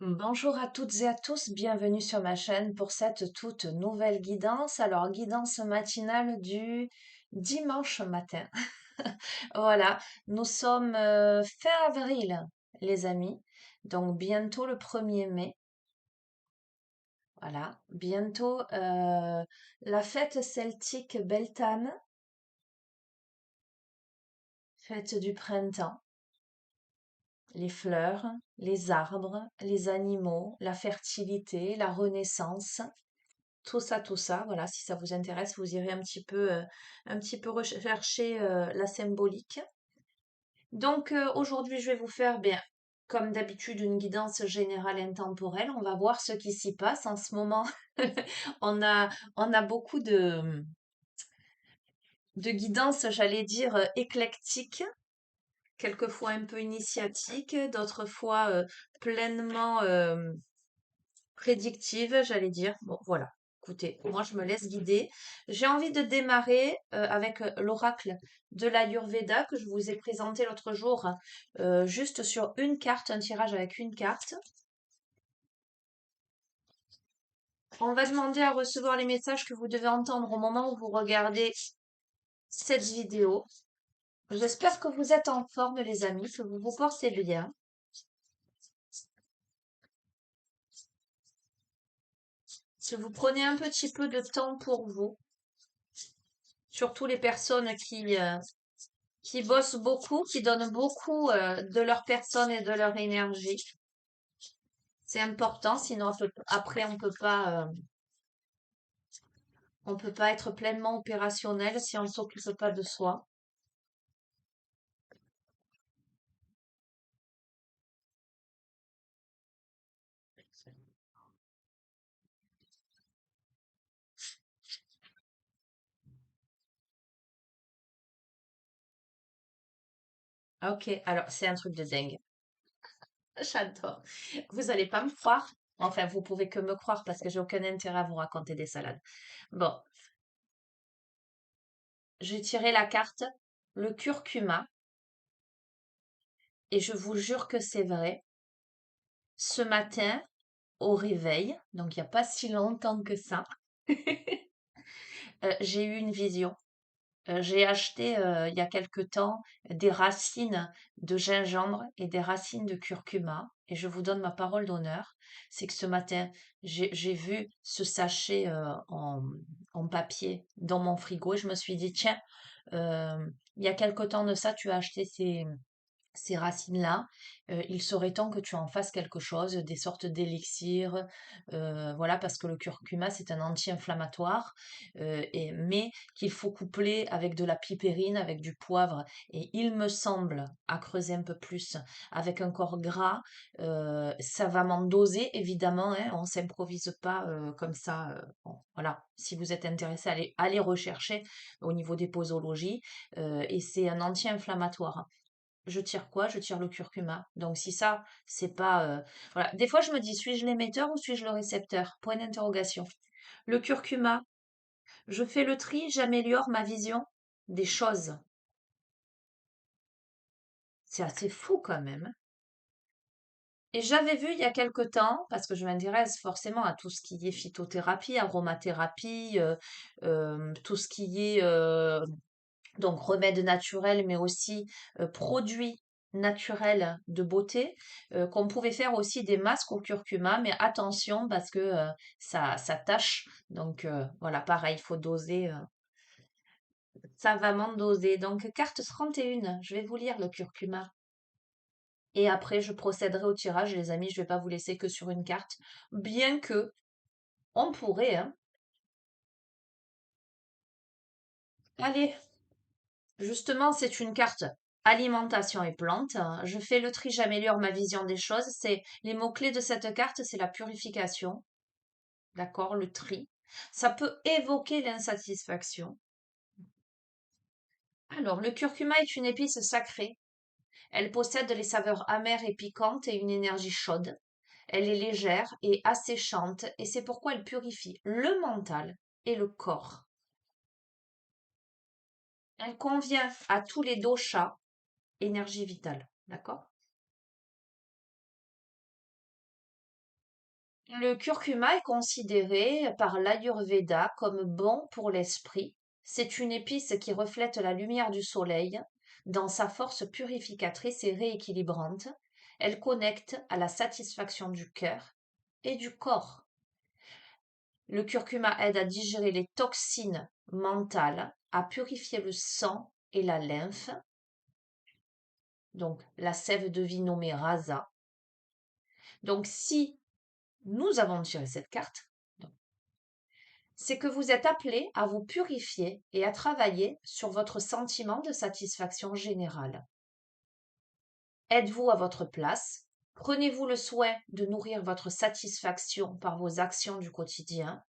Bonjour à toutes et à tous, bienvenue sur ma chaîne pour cette toute nouvelle guidance. Alors, guidance matinale du dimanche matin. Voilà, nous sommes fin avril, les amis. Donc, bientôt le 1er mai. Voilà, bientôt la fête celtique Beltane, fête du printemps. Les fleurs, les arbres, les animaux, la fertilité, la renaissance. Tout ça, voilà, si ça vous intéresse, vous irez un petit peu rechercher la symbolique. Donc aujourd'hui, je vais vous faire, bien, comme d'habitude, une guidance générale intemporelle. On va voir ce qui s'y passe en ce moment. On a, on a beaucoup de guidances, j'allais dire, éclectiques, quelquefois un peu initiatiques, d'autres fois pleinement prédictive, j'allais dire. Bon, voilà. Écoutez, moi, je me laisse guider. J'ai envie de démarrer avec l'oracle de l'Ayurveda que je vous ai présenté l'autre jour, juste sur une carte, un tirage avec une carte. On va demander à recevoir les messages que vous devez entendre au moment où vous regardez cette vidéo. J'espère que vous êtes en forme, les amis, que vous vous portez bien, que vous prenez un petit peu de temps pour vous, surtout les personnes qui bossent beaucoup, qui donnent beaucoup de leur personne et de leur énergie. C'est important, sinon après on peut pas être pleinement opérationnel si on ne s'occupe pas de soi. Ok, alors c'est un truc de dingue. J'adore. Vous allez pas me croire. Enfin, vous pouvez que me croire parce que j'ai aucun intérêt à vous raconter des salades. Bon, j'ai tiré la carte, le curcuma, et je vous jure que c'est vrai. Ce matin, au réveil, donc il n'y a pas si longtemps que ça, j'ai eu une vision. J'ai acheté il y a quelque temps des racines de gingembre et des racines de curcuma. Et je vous donne ma parole d'honneur, c'est que ce matin, j'ai vu ce sachet en papier dans mon frigo et je me suis dit, tiens, il y a quelque temps de ça, tu as acheté ces racines-là, il serait temps que tu en fasses quelque chose, des sortes d'élixirs, voilà, parce que le curcuma, c'est un anti-inflammatoire, mais qu'il faut coupler avec de la pipérine, avec du poivre. Et il me semble, à creuser un peu plus, avec un corps gras, savamment dosé, évidemment, hein, on ne s'improvise pas comme ça. Bon, voilà, si vous êtes intéressé, allez rechercher au niveau des posologies, et c'est un anti-inflammatoire. Je tire quoi? Je tire le curcuma. Donc si ça, c'est pas... voilà. Des fois, je me dis, suis-je l'émetteur ou suis-je le récepteur? Point d'interrogation. Le curcuma, je fais le tri, j'améliore ma vision des choses. C'est assez fou quand même, hein. Et j'avais vu il y a quelque temps, parce que je m'intéresse forcément à tout ce qui est phytothérapie, aromathérapie, tout ce qui est donc remèdes naturels, mais aussi produits naturels de beauté, qu'on pouvait faire aussi des masques au curcuma, mais attention parce que ça tâche. Donc voilà, pareil, il faut doser, savamment doser. Donc carte 31, je vais vous lire le curcuma. Et après, je procéderai au tirage, les amis, je vais pas vous laisser que sur une carte, bien que on pourrait, hein. Allez, justement, c'est une carte alimentation et plantes. Je fais le tri, j'améliore ma vision des choses. C'est les mots-clés de cette carte, c'est la purification, d'accord, le tri. Ça peut évoquer l'insatisfaction. Alors, le curcuma est une épice sacrée. Elle possède les saveurs amères et piquantes et une énergie chaude. Elle est légère et asséchante et c'est pourquoi elle purifie le mental et le corps. Elle convient à tous les doshas, énergie vitale, d'accord? Le curcuma est considéré par l'Ayurveda comme bon pour l'esprit. C'est une épice qui reflète la lumière du soleil dans sa force purificatrice et rééquilibrante. Elle connecte à la satisfaction du cœur et du corps. Le curcuma aide à digérer les toxines mentales, à purifier le sang et la lymphe, donc la sève de vie nommée rasa. Donc si nous avons tiré cette carte, c'est que vous êtes appelé à vous purifier et à travailler sur votre sentiment de satisfaction générale. Êtes-vous à votre place? Prenez-vous le soin de nourrir votre satisfaction par vos actions du quotidien?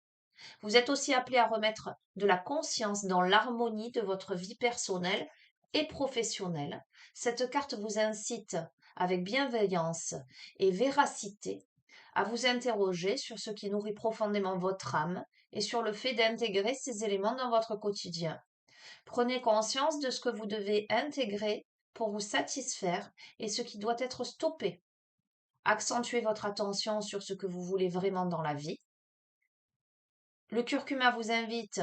Vous êtes aussi appelé à remettre de la conscience dans l'harmonie de votre vie personnelle et professionnelle. Cette carte vous incite avec bienveillance et véracité à vous interroger sur ce qui nourrit profondément votre âme et sur le fait d'intégrer ces éléments dans votre quotidien. Prenez conscience de ce que vous devez intégrer pour vous satisfaire et ce qui doit être stoppé. Accentuez votre attention sur ce que vous voulez vraiment dans la vie. Le curcuma vous invite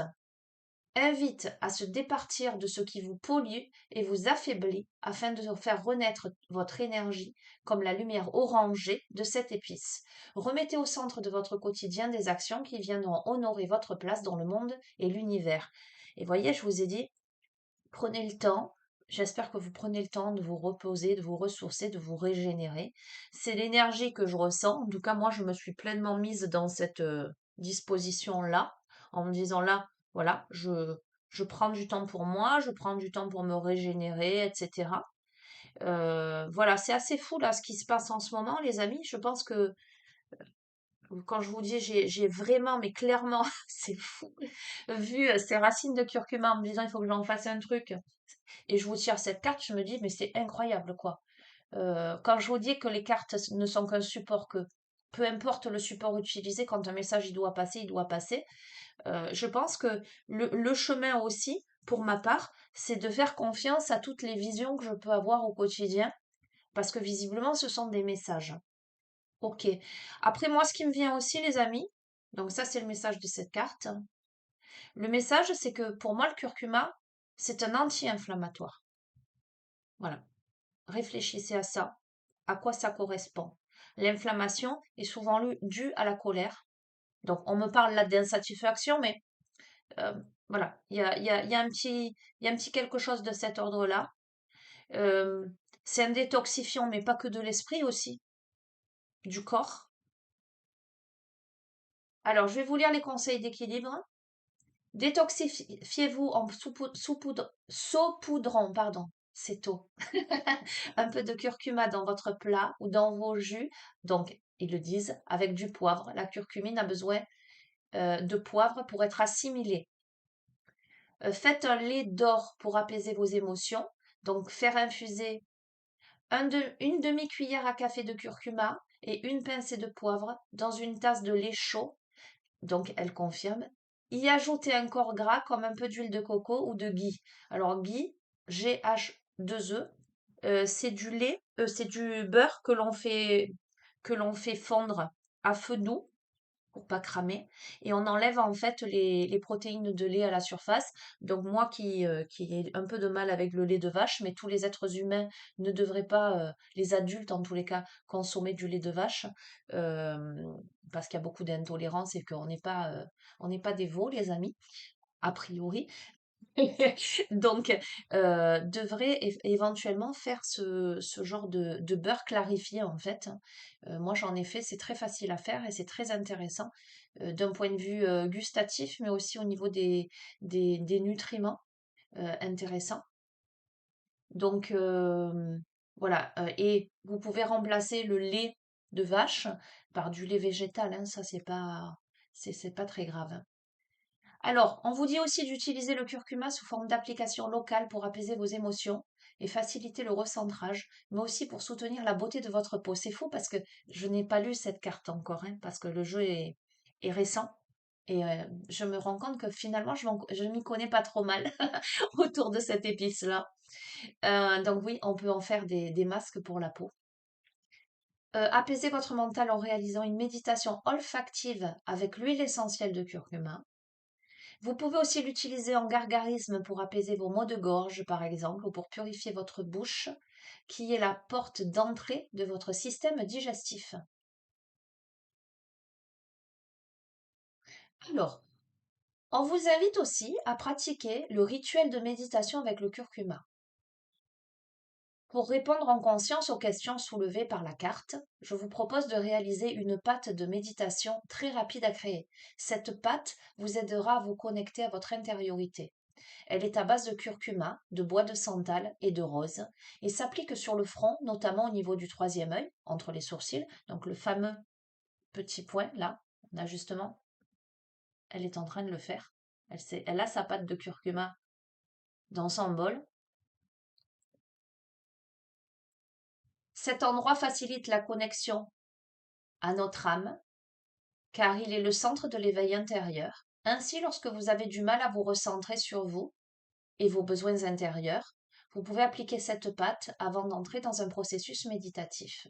à se départir de ce qui vous pollue et vous affaiblit afin de faire renaître votre énergie comme la lumière orangée de cette épice. Remettez au centre de votre quotidien des actions qui viendront honorer votre place dans le monde et l'univers. Et voyez, je vous ai dit, prenez le temps. J'espère que vous prenez le temps de vous reposer, de vous ressourcer, de vous régénérer. C'est l'énergie que je ressens. En tout cas, moi, je me suis pleinement mise dans cette disposition-là, en me disant là, voilà, je prends du temps pour moi, je prends du temps pour me régénérer, etc. Voilà, c'est assez fou là ce qui se passe en ce moment, les amis. Je pense que quand je vous dis j'ai vraiment, mais clairement, c'est fou, vu ces racines de curcuma en me disant il faut que j'en fasse un truc et je vous tire cette carte, je me dis, mais c'est incroyable, quoi. Quand je vous dis que les cartes ne sont qu'un support, que peu importe le support utilisé, quand un message il doit passer, il doit passer. Je pense que le chemin aussi, pour ma part, c'est de faire confiance à toutes les visions que je peux avoir au quotidien, parce que visiblement, ce sont des messages. Ok. Après, moi, ce qui me vient aussi, les amis, donc ça, c'est le message de cette carte. Le message, c'est que pour moi, le curcuma, c'est un anti-inflammatoire. Voilà. Réfléchissez à ça, à quoi ça correspond. L'inflammation est souvent due à la colère. Donc, on me parle là d'insatisfaction, mais euh, voilà, il y a un petit quelque chose de cet ordre-là. Euh, c'est un détoxifiant, mais pas que de l'esprit aussi, du corps. Alors, je vais vous lire les conseils d'équilibre. Détoxifiez-vous en saupoudrant, pardon, c'est tôt, un peu de curcuma dans votre plat ou dans vos jus. Donc, ils le disent, avec du poivre. La curcumine a besoin de poivre pour être assimilée. Faites un lait d'or pour apaiser vos émotions. Donc, faire infuser une demi-cuillère à café de curcuma et une pincée de poivre dans une tasse de lait chaud. Donc, elle confirme. Y ajouter un corps gras comme un peu d'huile de coco ou de ghee. Alors, ghee, G-H-2-E, c'est du lait, c'est du beurre que l'on fait fondre à feu doux pour pas cramer. Et on enlève en fait les protéines de lait à la surface. Donc moi qui ai un peu de mal avec le lait de vache, mais tous les êtres humains ne devraient pas, les adultes en tous les cas, consommer du lait de vache, euh, parce qu'il y a beaucoup d'intolérance et qu'on n'est pas, on n'est pas des veaux, les amis, a priori. Donc, devrait éventuellement faire ce genre de beurre clarifié, en fait. Moi, j'en ai fait, c'est très facile à faire et c'est très intéressant d'un point de vue gustatif, mais aussi au niveau des nutriments intéressants. Donc, voilà. Et vous pouvez remplacer le lait de vache par du lait végétal, hein, ça, c'est pas très grave, hein. Alors, on vous dit aussi d'utiliser le curcuma sous forme d'application locale pour apaiser vos émotions et faciliter le recentrage, mais aussi pour soutenir la beauté de votre peau. C'est fou parce que je n'ai pas lu cette carte encore, hein, parce que le jeu est récent. Et je me rends compte que finalement, je m'y connais pas trop mal autour de cette épice-là. Donc oui, on peut en faire des masques pour la peau. apaiser votre mental en réalisant une méditation olfactive avec l'huile essentielle de curcuma. Vous pouvez aussi l'utiliser en gargarisme pour apaiser vos maux de gorge, par exemple, ou pour purifier votre bouche, qui est la porte d'entrée de votre système digestif. Alors, on vous invite aussi à pratiquer le rituel de méditation avec le curcuma. Pour répondre en conscience aux questions soulevées par la carte, je vous propose de réaliser une patte de méditation très rapide à créer. Cette patte vous aidera à vous connecter à votre intériorité. Elle est à base de curcuma, de bois de santal et de rose et s'applique sur le front, notamment au niveau du troisième œil, entre les sourcils, donc le fameux petit point là, on a justement, elle est en train de le faire. Elle a sa pâte de curcuma dans son bol. Cet endroit facilite la connexion à notre âme car il est le centre de l'éveil intérieur. Ainsi, lorsque vous avez du mal à vous recentrer sur vous et vos besoins intérieurs, vous pouvez appliquer cette pâte avant d'entrer dans un processus méditatif.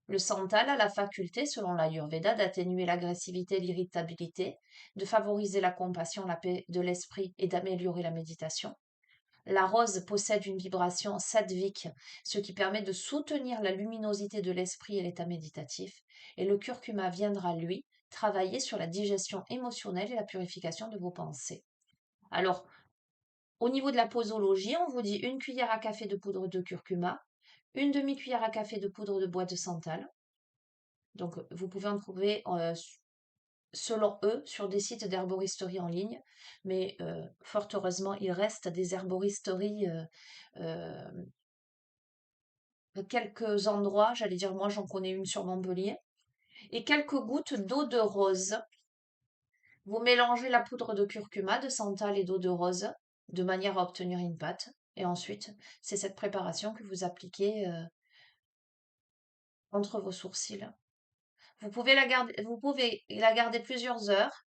Le santal a la faculté, selon l'Ayurveda, d'atténuer l'agressivité et l'irritabilité, de favoriser la compassion, la paix de l'esprit et d'améliorer la méditation. La rose possède une vibration sattvique, ce qui permet de soutenir la luminosité de l'esprit et l'état méditatif. Et le curcuma viendra, lui, travailler sur la digestion émotionnelle et la purification de vos pensées. Alors, au niveau de la posologie, on vous dit une cuillère à café de poudre de curcuma, une demi-cuillère à café de poudre de bois de santal. Donc, vous pouvez en trouver, selon eux, sur des sites d'herboristerie en ligne. Mais fort heureusement, il reste des herboristeries euh, quelques endroits, j'allais dire moi j'en connais une sur Montpellier, et quelques gouttes d'eau de rose. Vous mélangez la poudre de curcuma, de santal et d'eau de rose de manière à obtenir une pâte. Et ensuite, c'est cette préparation que vous appliquez entre vos sourcils. Vous pouvez la garder plusieurs heures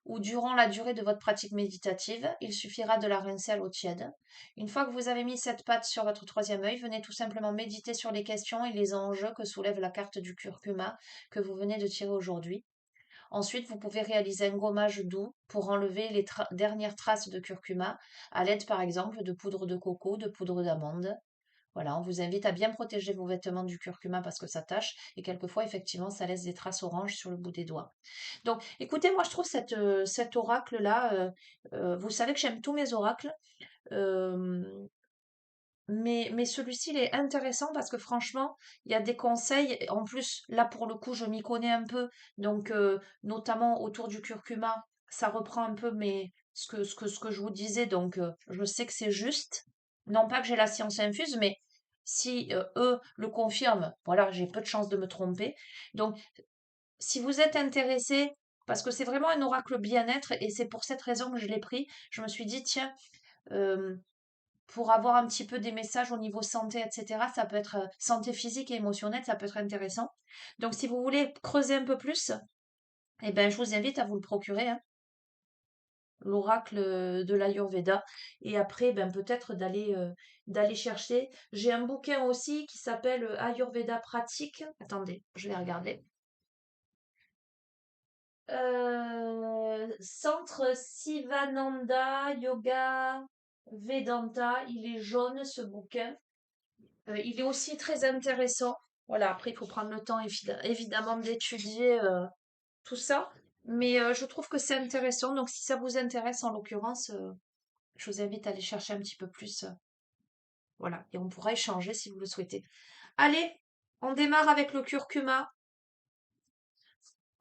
ou durant la durée de votre pratique méditative, il suffira de la rincer à l'eau tiède. Une fois que vous avez mis cette pâte sur votre troisième œil, venez tout simplement méditer sur les questions et les enjeux que soulève la carte du curcuma que vous venez de tirer aujourd'hui. Ensuite, vous pouvez réaliser un gommage doux pour enlever les dernières traces de curcuma à l'aide par exemple de poudre de coco, de poudre d'amande. Voilà, on vous invite à bien protéger vos vêtements du curcuma parce que ça tâche et quelquefois effectivement ça laisse des traces oranges sur le bout des doigts. Donc, écoutez, moi je trouve cet oracle-là, vous savez que j'aime tous mes oracles, euh, mais celui-ci il est intéressant parce que franchement, il y a des conseils. En plus, là pour le coup, je m'y connais un peu, donc notamment autour du curcuma, ça reprend un peu ce que je vous disais, donc je sais que c'est juste. Non pas que j'ai la science infuse, mais si eux le confirment, voilà, j'ai peu de chances de me tromper. Donc, si vous êtes intéressé, parce que c'est vraiment un oracle bien-être, et c'est pour cette raison que je l'ai pris, je me suis dit, tiens, euh, pour avoir un petit peu des messages au niveau santé, etc., ça peut être santé physique et émotionnelle, ça peut être intéressant. Donc, si vous voulez creuser un peu plus, eh ben, je vous invite à vous le procurer, hein, l'oracle de l'Ayurveda. Et après, ben, peut-être d'aller chercher. J'ai un bouquin aussi qui s'appelle Ayurveda pratique. Attendez, je vais regarder. Centre Sivananda Yoga Vedanta, il est jaune ce bouquin. Il est aussi très intéressant. Voilà, après il faut prendre le temps évidemment d'étudier tout ça. Mais je trouve que c'est intéressant. Donc si ça vous intéresse en l'occurrence, je vous invite à aller chercher un petit peu plus. Voilà, et on pourra échanger si vous le souhaitez. Allez, on démarre avec le curcuma.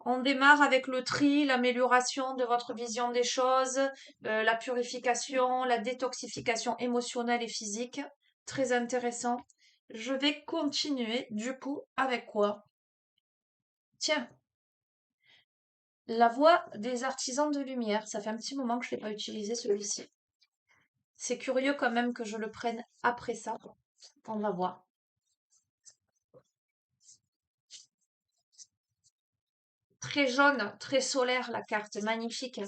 On démarre avec le tri, l'amélioration de votre vision des choses, la purification, la détoxification émotionnelle et physique. Très intéressant. Je vais continuer du coup avec quoi? Tiens, la voix des artisans de lumière. Ça fait un petit moment que je ne l'ai pas utilisé celui-ci. C'est curieux quand même que je le prenne après ça. On va voir. Très jaune, très solaire la carte, magnifique, hein.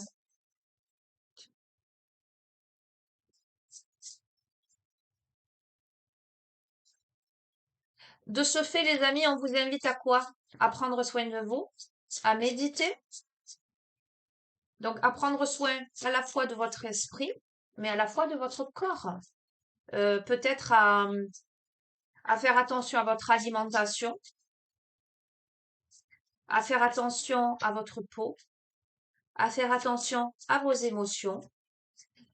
De ce fait, les amis, on vous invite à quoi? À prendre soin de vous, à méditer, donc à prendre soin à la fois de votre esprit, mais à la fois de votre corps. Peut-être à faire attention à votre alimentation, à faire attention à votre peau, à faire attention à vos émotions,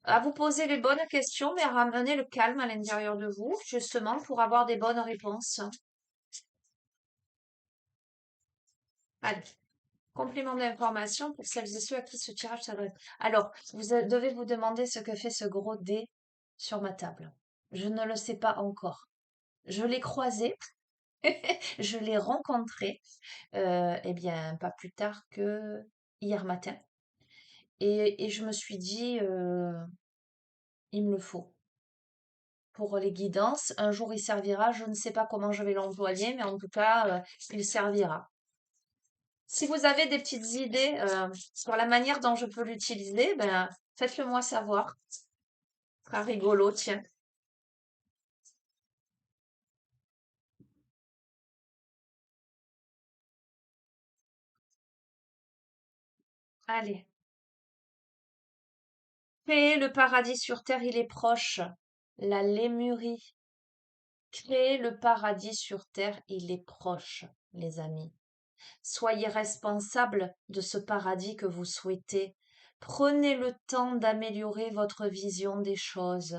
à vous poser les bonnes questions, mais à ramener le calme à l'intérieur de vous, justement pour avoir des bonnes réponses. Allez, complément d'information pour celles et ceux à qui ce tirage s'adresse. Alors, devez vous demander ce que fait ce gros dé sur ma table. Je ne le sais pas encore. Je l'ai croisé, je l'ai rencontré, eh bien, pas plus tard que hier matin. Et je me suis dit, il me le faut. Pour les guidances, un jour il servira, je ne sais pas comment je vais l'employer, mais en tout cas, il servira. Si vous avez des petites idées sur la manière dont je peux l'utiliser, ben, faites-le moi savoir. Ce sera rigolo, tiens. Allez. Créer le paradis sur terre, il est proche. La Lémurie. Créer le paradis sur terre, il est proche, les amis. Soyez responsables de ce paradis que vous souhaitez. Prenez le temps d'améliorer votre vision des choses.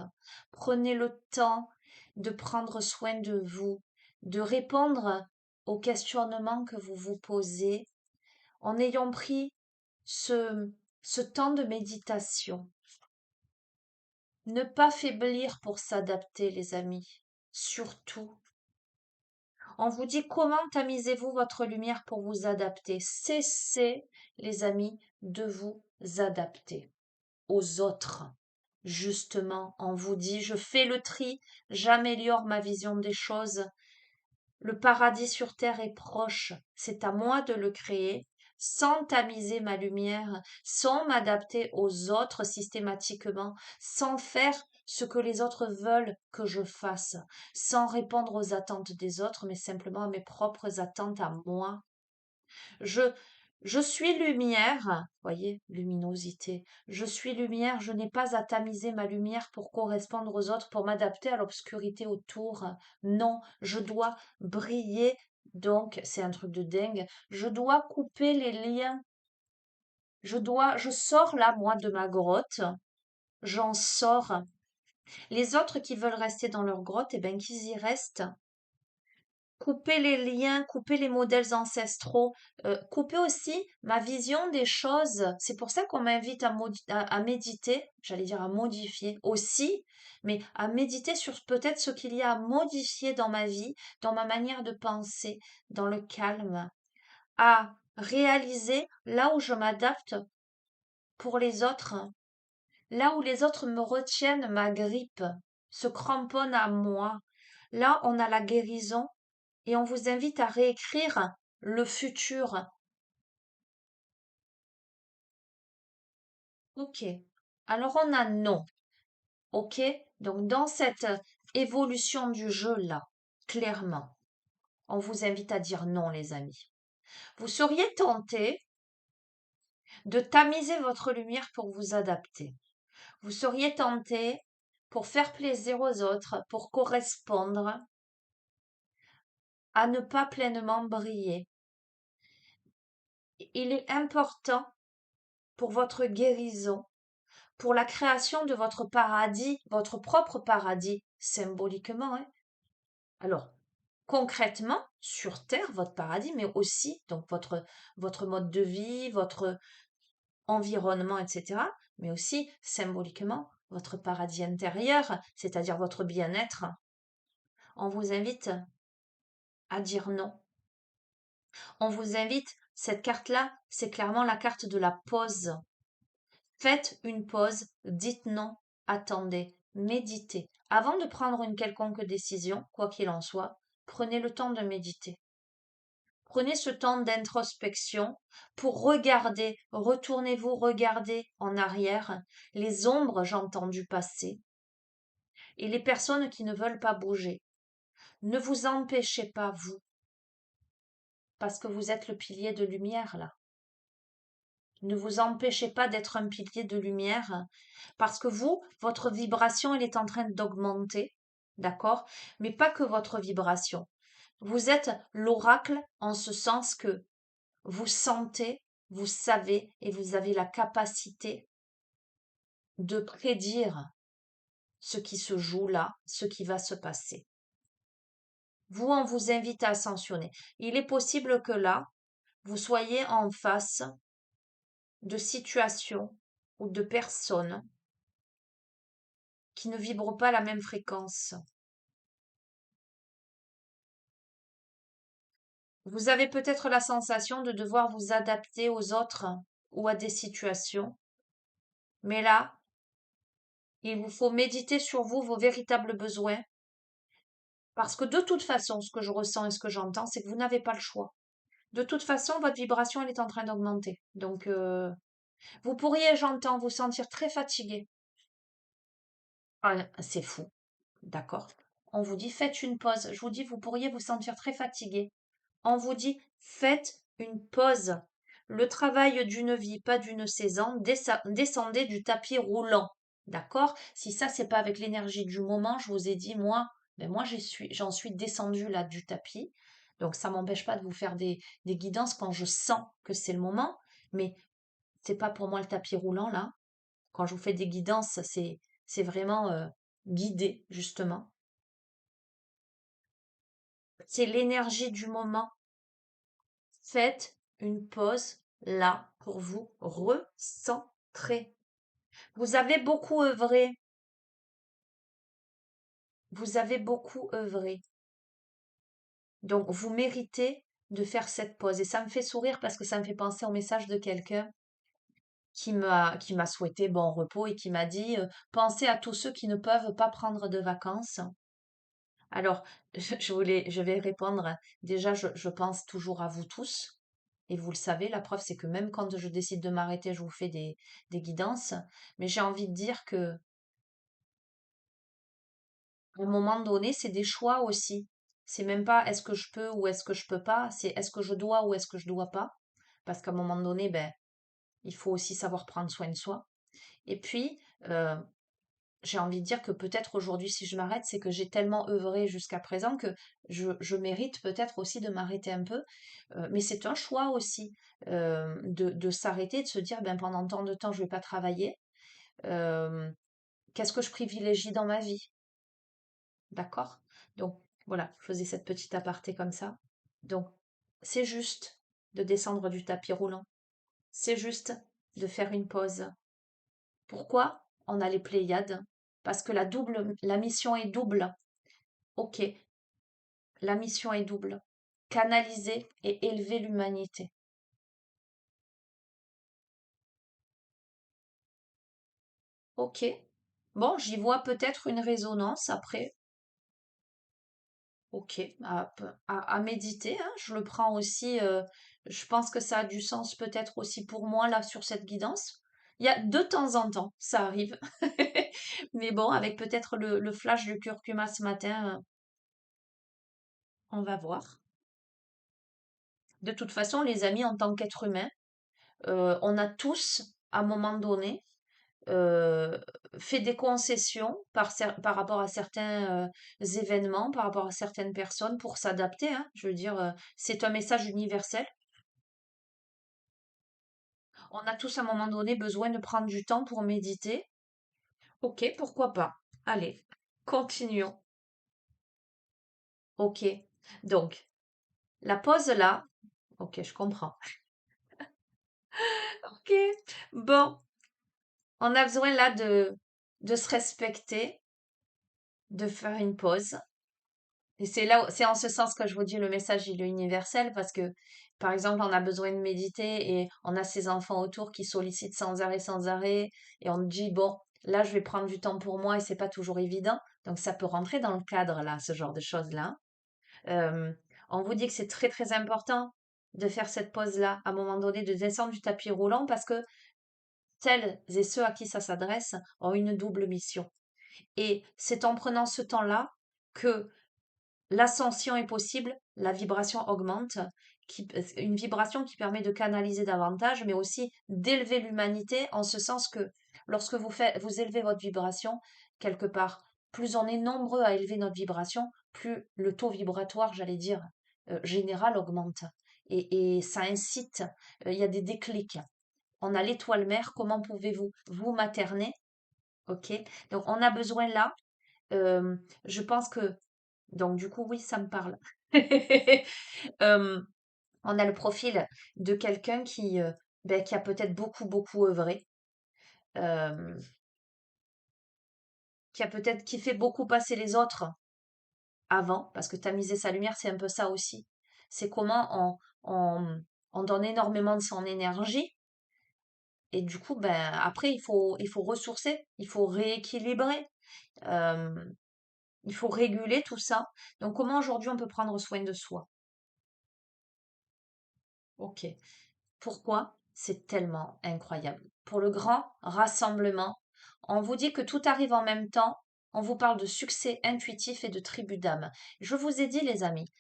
Prenez le temps de prendre soin de vous, de répondre aux questionnements que vous vous posez en ayant pris ce temps de méditation. Ne pas faiblir pour s'adapter, les amis. Surtout. On vous dit comment tamisez-vous votre lumière pour vous adapter. Cessez, les amis, de vous adapter aux autres. Justement, on vous dit, je fais le tri, j'améliore ma vision des choses. Le paradis sur terre est proche, c'est à moi de le créer, sans tamiser ma lumière, sans m'adapter aux autres systématiquement, sans faire ce que les autres veulent que je fasse, sans répondre aux attentes des autres, mais simplement à mes propres attentes à moi. Je, je suis lumière, voyez, luminosité. Je suis lumière, je n'ai pas à tamiser ma lumière pour correspondre aux autres, pour m'adapter à l'obscurité autour. Non, je dois briller. Donc, c'est un truc de dingue. Je dois couper les liens. Je sors là, moi, de ma grotte. J'en sors. Les autres qui veulent rester dans leur grotte, eh ben, qu'ils y restent. Couper les liens, couper les modèles ancestraux, couper aussi ma vision des choses. C'est pour ça qu'on m'invite à méditer, j'allais dire à modifier aussi, mais à méditer sur peut-être ce qu'il y a à modifier dans ma vie, dans ma manière de penser, dans le calme, à réaliser là où je m'adapte pour les autres, là où les autres me retiennent, ma grippe, se cramponnent à moi. Là, on a la guérison et on vous invite à réécrire le futur. Ok. Alors on a non. Ok. Donc dans cette évolution du jeu-là, clairement, on vous invite à dire non, les amis. Vous seriez tenté de tamiser votre lumière pour vous adapter. Vous seriez tenté pour faire plaisir aux autres, pour correspondre, à ne pas pleinement briller. Il est important pour votre guérison, pour la création de votre paradis, votre propre paradis, symboliquement. Hein. Alors, concrètement, sur Terre, votre paradis, mais aussi donc votre mode de vie, votre environnement, etc., mais aussi symboliquement votre paradis intérieur, c'est-à-dire votre bien-être. On vous invite à dire non. On vous invite, cette carte-là, c'est clairement la carte de la pause. Faites une pause, dites non, attendez, méditez. Avant de prendre une quelconque décision, quoi qu'il en soit, prenez le temps de méditer. Prenez ce temps d'introspection pour regarder, retournez-vous regarder en arrière les ombres, j'entends, du passé et les personnes qui ne veulent pas bouger. Ne vous empêchez pas, vous, parce que vous êtes le pilier de lumière, là. Ne vous empêchez pas d'être un pilier de lumière, parce que vous, votre vibration, elle est en train d'augmenter, d'accord? Mais pas que votre vibration. Vous êtes l'oracle en ce sens que vous sentez, vous savez et vous avez la capacité de prédire ce qui se joue là, ce qui va se passer. Vous, on vous invite à ascensionner. Il est possible que là, vous soyez en face de situations ou de personnes qui ne vibrent pas la même fréquence. Vous avez peut-être la sensation de devoir vous adapter aux autres ou à des situations, mais là, il vous faut méditer sur vous, vos véritables besoins, parce que de toute façon, ce que je ressens et ce que j'entends, c'est que vous n'avez pas le choix. De toute façon, votre vibration, elle est en train d'augmenter. Donc, vous pourriez, j'entends, vous sentir très fatigué. Ah, c'est fou, d'accord? On vous dit, faites une pause. Je vous dis, vous pourriez vous sentir très fatigué. On vous dit, faites une pause. Le travail d'une vie, pas d'une saison, descendez du tapis roulant. D'accord? Si ça, c'est pas avec l'énergie du moment, je vous ai dit, moi, moi, j'en suis descendue là du tapis. Donc, ça m'empêche pas de vous faire des guidances quand je sens que c'est le moment. Mais c'est pas pour moi le tapis roulant là. Quand je vous fais des guidances, c'est vraiment guidé, justement. C'est l'énergie du moment. Faites une pause là pour vous recentrer. Vous avez beaucoup œuvré. Vous avez beaucoup œuvré. Donc, vous méritez de faire cette pause. Et ça me fait sourire parce que ça me fait penser au message de quelqu'un qui m'a souhaité bon repos et qui m'a dit pensez à tous ceux qui ne peuvent pas prendre de vacances. Alors, je vais répondre. Déjà, je pense toujours à vous tous. Et vous le savez, la preuve, c'est que même quand je décide de m'arrêter, je vous fais des guidances. Mais j'ai envie de dire que, à un moment donné, c'est des choix aussi. C'est même pas est-ce que je peux ou est-ce que je peux pas. C'est est-ce que je dois ou est-ce que je dois pas. Parce qu'à un moment donné, ben, il faut aussi savoir prendre soin de soi. Et puis, euh, j'ai envie de dire que peut-être aujourd'hui, si je m'arrête, c'est que j'ai tellement œuvré jusqu'à présent que je mérite peut-être aussi de m'arrêter un peu. Mais c'est un choix aussi de s'arrêter, de se dire, ben, pendant tant de temps, je ne vais pas travailler. Euh, Qu'est-ce que je privilégie dans ma vie? D'accord? Donc, voilà, je faisais cette petite aparté comme ça. Donc, c'est juste de descendre du tapis roulant. C'est juste de faire une pause. Pourquoi on a les Pléiades? Parce que la mission est double. Ok, la mission est double. Canaliser et élever l'humanité. Ok. Bon, j'y vois peut-être une résonance après. Ok, à méditer, hein. Je le prends aussi. Je pense que ça a du sens peut-être aussi pour moi là sur cette guidance. Il y a de temps en temps, ça arrive. Mais bon, avec peut-être le flash du curcuma ce matin, on va voir. De toute façon, les amis, en tant qu'être humain, on a tous, à un moment donné, euh, fait des concessions par rapport à certains événements, par rapport à certaines personnes pour s'adapter, hein. Je veux dire, c'est un message universel. On a tous, à un moment donné, besoin de prendre du temps pour méditer. Ok, pourquoi pas? Allez, continuons. Ok, donc, la pause là. Ok, je comprends. Ok, bon, on a besoin là de se respecter, de faire une pause. Et c'est en ce sens que je vous dis le message il est universel parce que, par exemple, on a besoin de méditer et on a ses enfants autour qui sollicitent sans arrêt, et on dit, bon, là, je vais prendre du temps pour moi et c'est pas toujours évident. Donc, ça peut rentrer dans le cadre, là, ce genre de choses-là. Euh, on vous dit que c'est très, très important de faire cette pause-là, à un moment donné, de descendre du tapis roulant parce que celles et ceux à qui ça s'adresse ont une double mission. Et c'est en prenant ce temps-là que l'ascension est possible, la vibration augmente, une vibration qui permet de canaliser davantage, mais aussi d'élever l'humanité en ce sens que lorsque vous élevez votre vibration, quelque part, plus on est nombreux à élever notre vibration, plus le taux vibratoire, j'allais dire, général augmente. Et ça incite, il y a des déclics. On a l'étoile mère, comment pouvez-vous vous materner? Ok? Donc on a besoin là, je pense que donc du coup, oui, ça me parle. Hem, on a le profil de quelqu'un qui a peut-être beaucoup, beaucoup œuvré, hem, qui fait beaucoup passer les autres avant, parce que tamiser sa lumière, c'est un peu ça aussi. C'est comment on donne énormément de son énergie et du coup, ben, après il faut ressourcer, il faut rééquilibrer, hem, il faut réguler tout ça. Donc comment aujourd'hui on peut prendre soin de soi? OK. Pourquoi? C'est tellement incroyable. Pour le grand rassemblement, on vous dit que tout arrive en même temps. On vous parle de succès intuitif et de tribu d'âme. Je vous ai dit, les amis,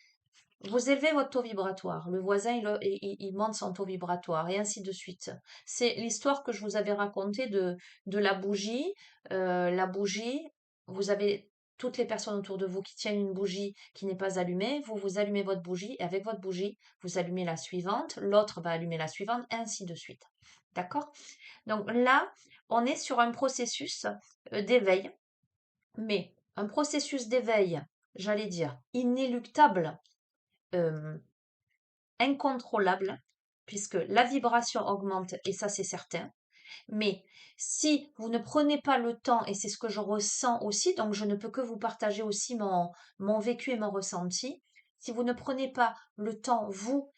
vous élevez votre taux vibratoire, le voisin il monte son taux vibratoire et ainsi de suite. C'est l'histoire que je vous avais racontée de la bougie. La bougie, vous avez toutes les personnes autour de vous qui tiennent une bougie qui n'est pas allumée. Vous allumez votre bougie et avec votre bougie, vous allumez la suivante, l'autre va allumer la suivante, et ainsi de suite. D'accord? Donc là, on est sur un processus d'éveil, mais un processus d'éveil, j'allais dire, inéluctable, euh, incontrôlable, puisque la vibration augmente, et ça c'est certain. Mais si vous ne prenez pas le temps, et c'est ce que je ressens aussi, donc je ne peux que vous partager aussi mon vécu et mon ressenti, si vous ne prenez pas le temps, vous,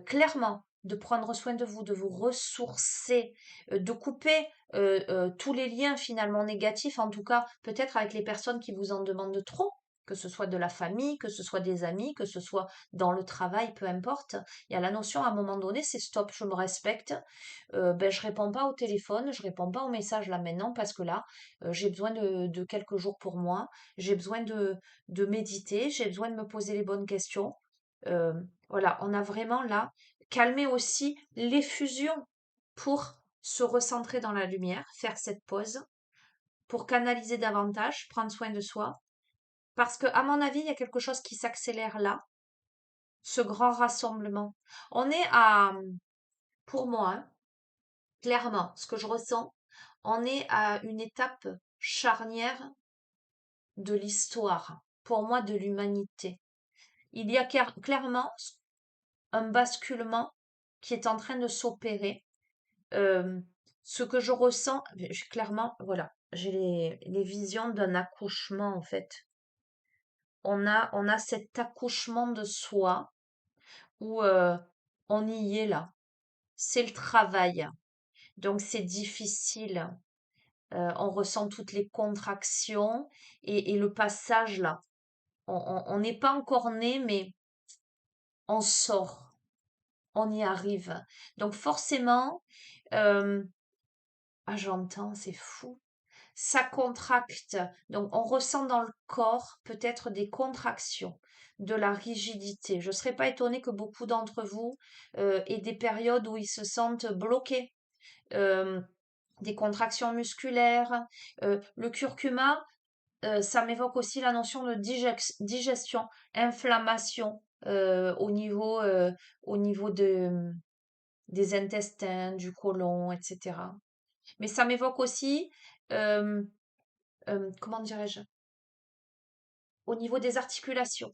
clairement, de prendre soin de vous, de vous ressourcer, de couper tous les liens finalement négatifs, en tout cas peut-être avec les personnes qui vous en demandent trop, que ce soit de la famille, que ce soit des amis, que ce soit dans le travail, peu importe. Il y a la notion à un moment donné, c'est stop, je me respecte, ben, je réponds pas au téléphone, je réponds pas aux messages là maintenant parce que là, j'ai besoin de quelques jours pour moi, j'ai besoin de méditer, j'ai besoin de me poser les bonnes questions. Euh, voilà, on a vraiment là calmé aussi l'effusion pour se recentrer dans la lumière, faire cette pause, pour canaliser davantage, prendre soin de soi. Parce que, à mon avis, il y a quelque chose qui s'accélère là, ce grand rassemblement. On est pour moi, hein, clairement, ce que je ressens, on est à une étape charnière de l'histoire, pour moi, de l'humanité. Il y a clairement un basculement qui est en train de s'opérer. Euh, Ce que je ressens, clairement, voilà, j'ai les visions d'un accouchement, en fait. On a cet accouchement de soi où on y est là. C'est le travail. Donc c'est difficile. On ressent toutes les contractions et le passage là. On n'est pas encore né, mais on sort, on y arrive. Donc forcément, euh, ah j'entends, c'est fou. Ça contracte. Donc on ressent dans le corps peut-être des contractions, de la rigidité. Je ne serais pas étonnée que beaucoup d'entre vous aient des périodes où ils se sentent bloqués. euh, des contractions musculaires. Le curcuma, ça m'évoque aussi la notion de digestion, inflammation au niveau des intestins, du côlon, etc. Mais ça m'évoque aussi, euh, comment dirais-je, au niveau des articulations,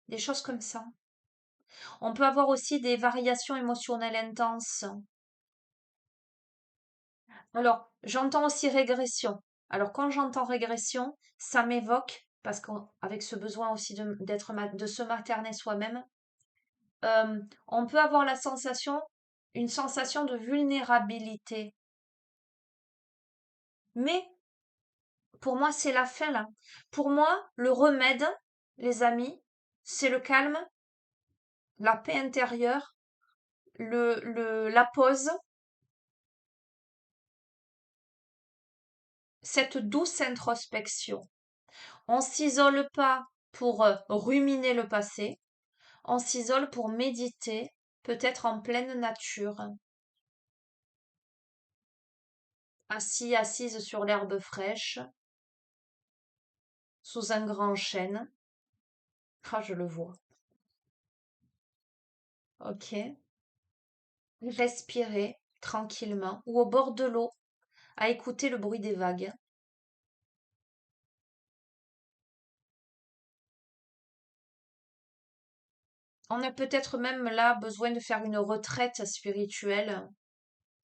des choses comme ça. On peut avoir aussi des variations émotionnelles intenses. Alors, j'entends aussi régression. Alors, quand j'entends régression, ça m'évoque, parce qu'avec ce besoin aussi de se materner soi-même, on peut avoir une sensation de vulnérabilité. Mais pour moi, c'est la fin là. Pour moi, le remède, les amis, c'est le calme, la paix intérieure, la pause, cette douce introspection. On s'isole pas pour ruminer le passé. On s'isole pour méditer, peut-être en pleine nature, assis, assise sur l'herbe fraîche, sous un grand chêne. Ah, je le vois. Ok. Respirer tranquillement ou au bord de l'eau, à écouter le bruit des vagues. On a peut-être même là besoin de faire une retraite spirituelle,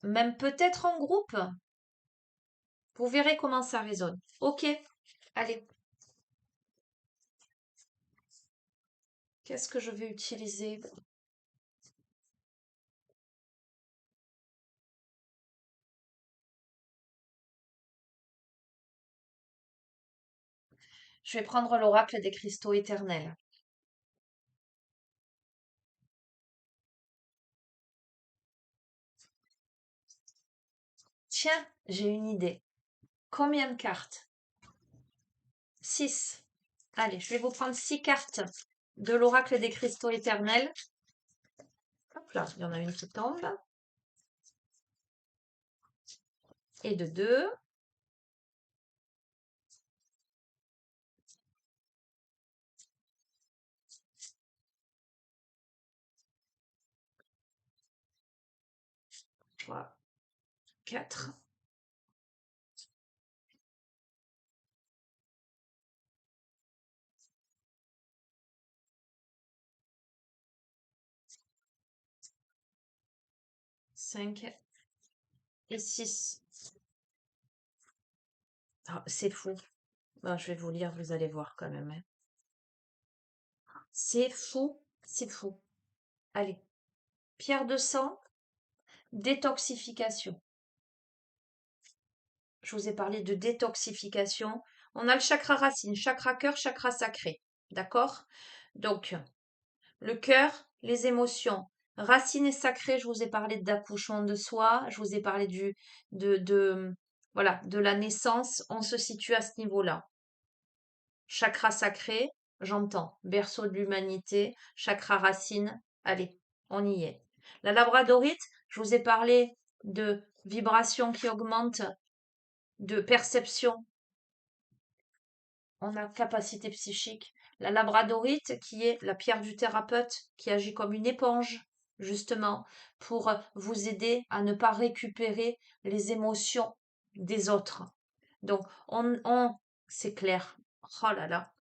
même peut-être en groupe. Vous verrez comment ça résonne. Ok, allez. Qu'est-ce que je vais utiliser? Je vais prendre l'oracle des cristaux éternels. Tiens, j'ai une idée. Combien de cartes? 6. Allez, je vais vous prendre 6 cartes de l'oracle des cristaux éternels. Hop là, il y en a une qui tombe. Et de 2. 3, 4, 5 et 6. Ah, c'est fou. Ben, je vais vous lire, vous allez voir quand même, hein. C'est fou, c'est fou. Allez, pierre de sang, détoxification. Je vous ai parlé de détoxification. On a le chakra racine, chakra cœur, chakra sacré. D'accord? Donc, le cœur, les émotions. Racine et sacré, je vous ai parlé d'accouchement de soi, je vous ai parlé voilà, de la naissance. On se situe à ce niveau-là. Chakra sacré, j'entends. Berceau de l'humanité, chakra racine. Allez, on y est. La labradorite, je vous ai parlé de vibration qui augmente, de perception. On a capacité psychique. La labradorite, qui est la pierre du thérapeute, qui agit comme une éponge, justement, pour vous aider à ne pas récupérer les émotions des autres. Donc, c'est clair. Oh là là.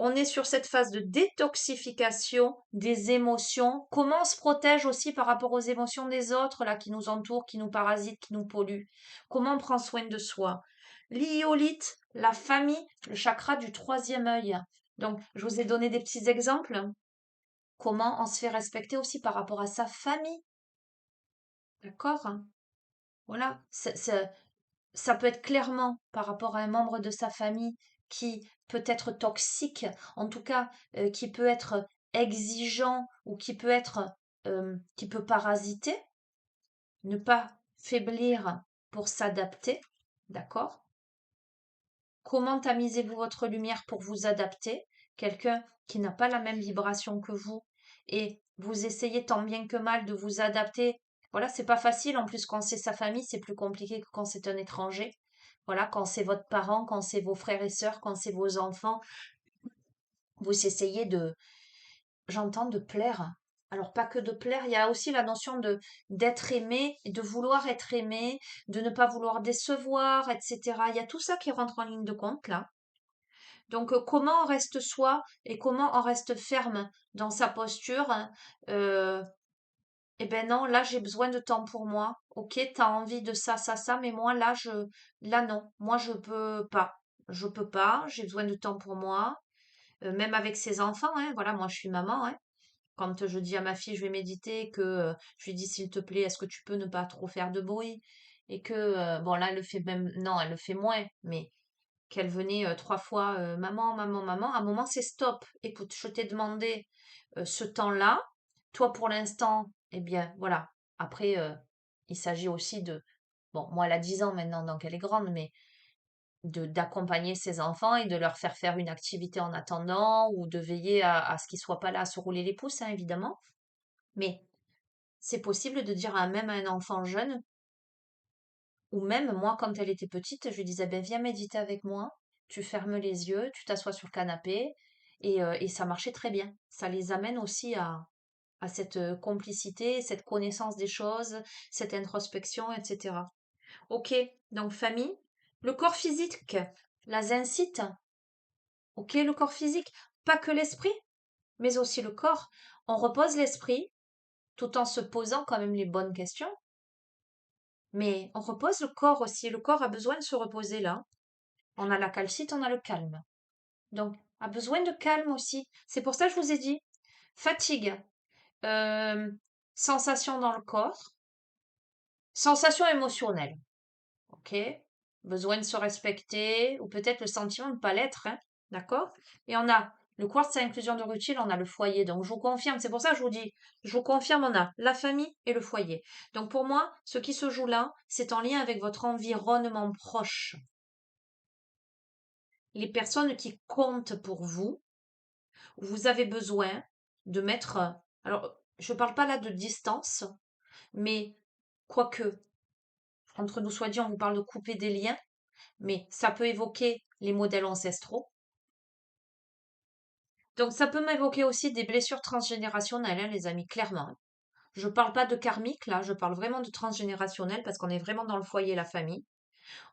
On est sur cette phase de détoxification des émotions. Comment on se protège aussi par rapport aux émotions des autres, là, qui nous entourent, qui nous parasitent, qui nous polluent? Comment on prend soin de soi? L'iolite, la famille, le chakra du troisième œil. Donc, je vous ai donné des petits exemples. Comment on se fait respecter aussi par rapport à sa famille. D'accord? Voilà. Ça peut être clairement par rapport à un membre de sa famille qui peut être toxique, en tout cas qui peut être exigeant ou qui peut parasiter, ne pas faiblir pour s'adapter, d'accord? Comment tamisez-vous votre lumière pour vous adapter? Quelqu'un qui n'a pas la même vibration que vous et vous essayez tant bien que mal de vous adapter. Voilà, c'est pas facile. En plus, quand c'est sa famille, c'est plus compliqué que quand c'est un étranger. Voilà, quand c'est votre parent, quand c'est vos frères et sœurs, quand c'est vos enfants, vous essayez j'entends de plaire. Alors pas que de plaire, il y a aussi la notion de d'être aimé, et de vouloir être aimé, de ne pas vouloir décevoir, etc. Il y a tout ça qui rentre en ligne de compte là. Donc, comment on reste soi et comment on reste ferme dans sa posture, hein, euh, eh ben non, là j'ai besoin de temps pour moi. Ok, t'as envie de ça, ça, ça, mais moi là non, moi je peux pas. Je peux pas, j'ai besoin de temps pour moi, même avec ses enfants, hein, voilà, moi je suis maman, hein. Quand je dis à ma fille je vais méditer, que je lui dis s'il te plaît, est-ce que tu peux ne pas trop faire de bruit? Et que, bon là elle le fait même, non, elle le fait moins, mais qu'elle venait 3 fois, maman, maman, maman. À un moment, c'est stop. Écoute, je t'ai demandé ce temps-là. Toi, pour l'instant, eh bien, voilà. Après, il s'agit aussi de... Bon, moi, elle a 10 ans maintenant, donc elle est grande, mais d'accompagner ses enfants et de leur faire une activité en attendant ou de veiller à ce qu'ils soient pas là à se rouler les pouces, hein, évidemment. Mais c'est possible de dire même à un enfant jeune, ou même moi, quand elle était petite, je lui disais, ben, viens méditer avec moi, tu fermes les yeux, tu t'assois sur le canapé, et ça marchait très bien. Ça les amène aussi à cette complicité, cette connaissance des choses, cette introspection, etc. Ok, donc famille. Le corps physique, la zincite. Ok, le corps physique, pas que l'esprit, mais aussi le corps. On repose l'esprit tout en se posant quand même les bonnes questions, mais on repose le corps aussi. Le corps a besoin de se reposer là. On a la calcite, on a le calme. Donc, a besoin de calme aussi. C'est pour ça que je vous ai dit fatigue, euh, sensation dans le corps, sensation émotionnelle. Ok? Besoin de se respecter, ou peut-être le sentiment de ne pas l'être, hein, d'accord? Et on a le quartz à inclusion de rutile, on a le foyer. Donc je vous confirme, c'est pour ça que je vous dis, je vous confirme, on a la famille et le foyer. Donc pour moi, ce qui se joue là, c'est en lien avec votre environnement proche. Les personnes qui comptent pour vous, vous avez besoin de mettre, alors je ne parle pas là de distance, mais quoique, entre nous soit dit, on vous parle de couper des liens, mais ça peut évoquer les modèles ancestraux. Donc ça peut m'évoquer aussi des blessures transgénérationnelles, hein, les amis, clairement. Je ne parle pas de karmique, là, je parle vraiment de transgénérationnel parce qu'on est vraiment dans le foyer, la famille.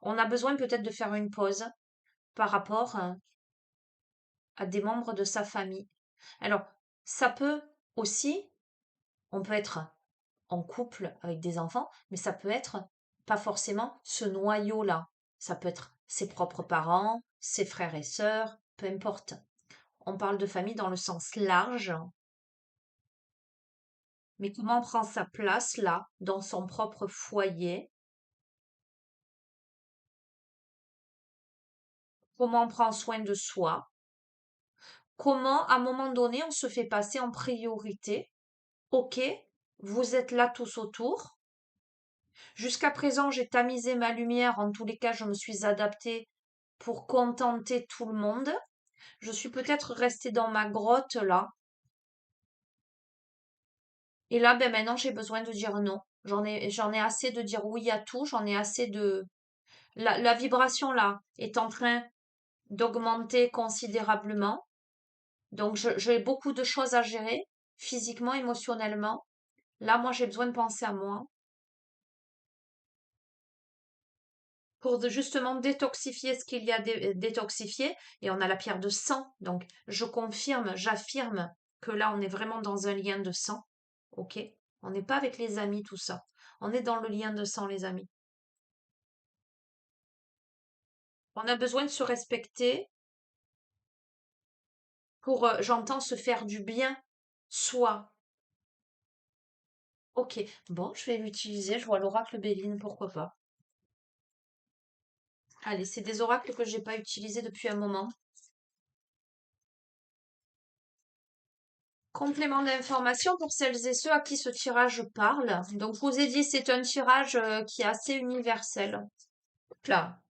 On a besoin peut-être de faire une pause par rapport à des membres de sa famille. Alors, ça peut aussi, on peut être en couple avec des enfants, mais ça peut être pas forcément ce noyau-là. Ça peut être ses propres parents, ses frères et sœurs, peu importe. On parle de famille dans le sens large, mais comment on prend sa place là, dans son propre foyer? Comment on prend soin de soi? Comment, à un moment donné, on se fait passer en priorité? Ok, vous êtes là tous autour. Jusqu'à présent, j'ai tamisé ma lumière. En tous les cas, je me suis adaptée pour contenter tout le monde. Je suis peut-être restée dans ma grotte là. Et là, ben maintenant, j'ai besoin de dire non. J'en ai assez de dire oui à tout. J'en ai assez de. La vibration là est en train d'augmenter considérablement. Donc, j'ai beaucoup de choses à gérer, physiquement, émotionnellement. Là, moi, j'ai besoin de penser à moi pour justement détoxifier ce qu'il y a détoxifié. Et on a la pierre de sang. Donc, je confirme, j'affirme que là, on est vraiment dans un lien de sang. OK? On n'est pas avec les amis, tout ça. On est dans le lien de sang, les amis. On a besoin de se respecter pour, j'entends, se faire du bien, soi. Ok, bon, je vais l'utiliser. Je vois l'oracle Béline, pourquoi pas. Allez, c'est des oracles que j'ai pas utilisés depuis un moment. Complément d'information pour celles et ceux à qui ce tirage parle. Donc, je vous ai dit, c'est un tirage qui est assez universel. Là,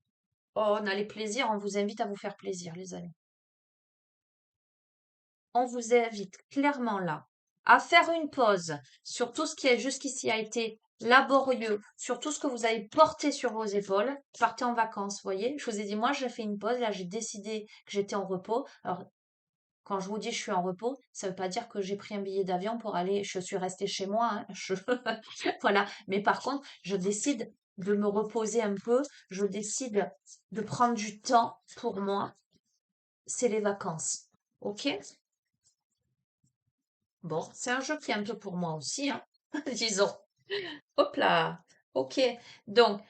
oh, on a les plaisirs, on vous invite à vous faire plaisir, les amis. On vous invite clairement là à faire une pause sur tout ce qui est jusqu'ici a été laborieux, sur tout ce que vous avez porté sur vos épaules. Partez en vacances, voyez. Je vous ai dit, moi, j'ai fait une pause. Là, j'ai décidé que j'étais en repos. Alors, quand je vous dis je suis en repos, ça ne veut pas dire que j'ai pris un billet d'avion pour aller, je suis restée chez moi, hein, voilà. Mais par contre, je décide de me reposer un peu, je décide de prendre du temps pour moi. C'est les vacances. Ok? Bon, c'est un jeu qui est un peu pour moi aussi, hein, disons. Hop là. Ok. Donc,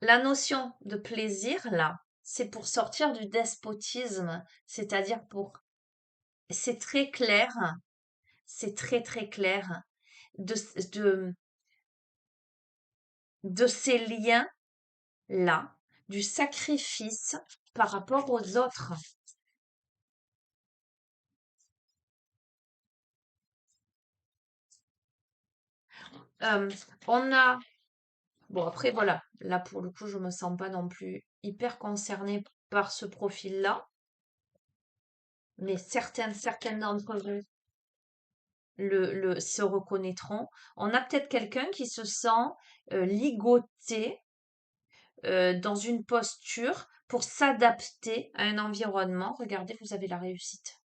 la notion de plaisir, là, c'est pour sortir du despotisme, c'est-à-dire pour... C'est très clair, c'est très très clair de, de, de ces liens-là, du sacrifice par rapport aux autres. Euh, on a... Bon, après, voilà, là pour le coup, je me sens pas non plus hyper concernés par ce profil-là, mais certaines d'entre vous se reconnaîtront. On a peut-être quelqu'un qui se sent ligoté dans une posture pour s'adapter à un environnement. Regardez, vous avez la réussite.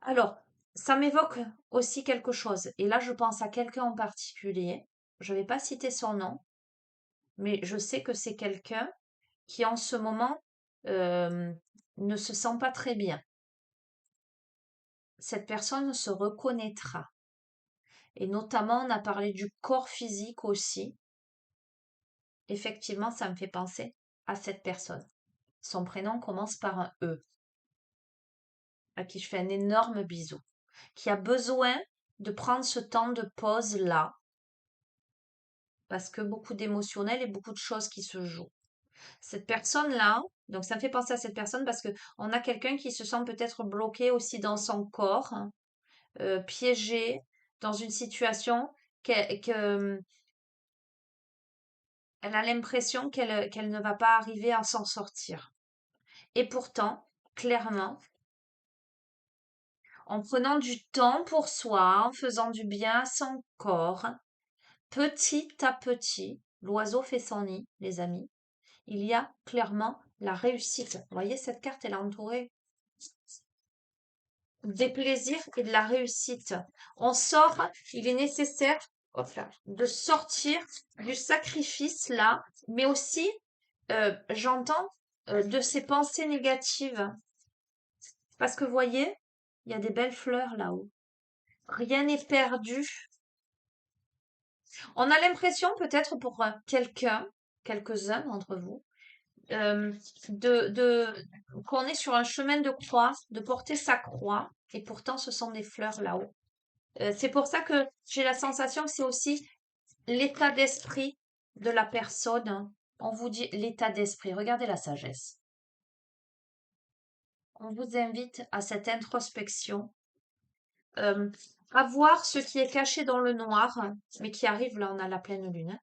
Alors, ça m'évoque aussi quelque chose. Et là, je pense à quelqu'un en particulier. Je ne vais pas citer son nom, mais je sais que c'est quelqu'un qui en ce moment euh, ne se sent pas très bien. Cette personne se reconnaîtra. Et notamment, on a parlé du corps physique aussi. Effectivement, ça me fait penser à cette personne. Son prénom commence par un E, à qui je fais un énorme bisou, qui a besoin de prendre ce temps de pause-là, parce que beaucoup d'émotionnel et beaucoup de choses qui se jouent. Cette personne-là, donc ça me fait penser à cette personne parce que on a quelqu'un qui se sent peut-être bloqué aussi dans son corps, hein, piégé dans une situation que, elle a l'impression qu'elle ne va pas arriver à s'en sortir. Et pourtant, clairement, en prenant du temps pour soi, en faisant du bien à son corps, petit à petit, l'oiseau fait son nid, les amis. Il y a clairement la réussite. Vous voyez, cette carte, elle est entourée des plaisirs et de la réussite. On sort, il est nécessaire de sortir du sacrifice là, mais aussi, j'entends, de ces pensées négatives. Parce que vous voyez, il y a des belles fleurs là-haut. Rien n'est perdu. On a l'impression peut-être pour quelques-uns d'entre vous, euh, qu'on est sur un chemin de croix, de porter sa croix, et pourtant ce sont des fleurs là-haut. C'est pour ça que j'ai la sensation que c'est aussi l'état d'esprit de la personne. On vous dit l'état d'esprit. Regardez la sagesse. On vous invite à cette introspection, euh, à voir ce qui est caché dans le noir, mais qui arrive là, on a la pleine lune, hein.